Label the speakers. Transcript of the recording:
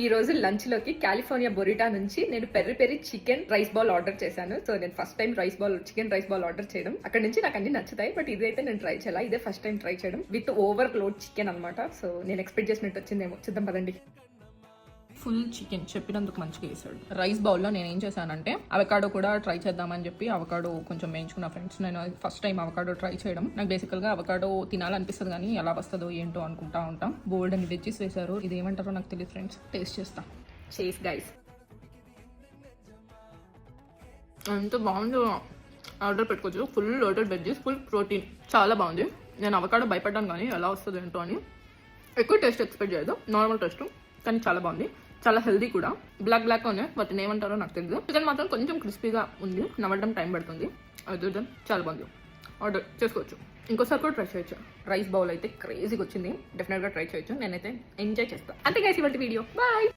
Speaker 1: ఈ రోజు లంచ్ లోకి కాలిఫోర్నియా బొరిటా నుంచి నేను peri peri chicken rice ball order చేశాను. సో నేను first time chicken rice ball order చేయడం. అక్కడ నుంచి నాకు అన్ని నచ్చుతాయి, బట్ ఇదైతే నేను ట్రై చేయాలి. ఇదే ఫస్ట్ టైం ట్రై చేయడం విత్ ఓవర్ లోడ్ చికెన్ అనమాట. సో నేను ఎక్స్పెక్ట్ చేసినట్టు వచ్చిందేమో, చూద్దాం పదండి.
Speaker 2: ఫుల్ చికెన్ చెప్పినందుకు మంచిగా వేసాడు. రైస్ బౌల్లో నేను ఏం చేశానంటే అవకాడో కూడా ట్రై చేద్దామని చెప్పి అవకాడో కొంచెం వేయించుకున్న ఫ్రెండ్స్. నేను ఫస్ట్ టైం అవకాడో ట్రై చేయడం. నాకు బేసికల్గా అవకాడో తినాలనిపిస్తుంది కానీ ఎలా వస్తుందో ఏంటో అనుకుంటా ఉంటాం. బోల్డ్ అని వెజ్జెస్ వేశారు. ఇది ఏమంటారో నాకు తెలియదు ఫ్రెండ్స్, టేస్ట్ చేస్తా.
Speaker 1: చేస్ గైస్,
Speaker 2: ఎంత బాగుందో. ఆర్డర్ పెట్టుకోవచ్చు. ఫుల్ లోటెడ్ వెజ్జెస్, ఫుల్ ప్రోటీన్, చాలా బాగుంది. నేను అవకాడో భయపడ్డాను కానీ ఎలా వస్తుంది ఏంటో అని. ఎక్కువ టేస్ట్ ఎక్స్పెక్ట్ చేయదు, నార్మల్ టేస్ట్, కానీ చాలా బాగుంది. చాలా హెల్దీ కూడా. బ్లాక్ ఉన్నాయి, వాటిని ఏమంటారో నాకు తెలియదు. చికెన్ మాత్రం కొంచెం క్రిస్పీగా ఉంది, నవ్వడం టైం పడుతుంది. అది చాలా బాగుంది, ఆర్డర్ చేసుకోవచ్చు. ఇంకోసారి కూడా ట్రై చేయొచ్చు. రైస్ బౌల్ అయితే క్రేజీగా వచ్చింది, డెఫినెట్గా ట్రై చేయొచ్చు. నేనైతే ఎంజాయ్ చేస్తాను. అంతే గైస్ ఇవాళ వీడియో. బాయ్.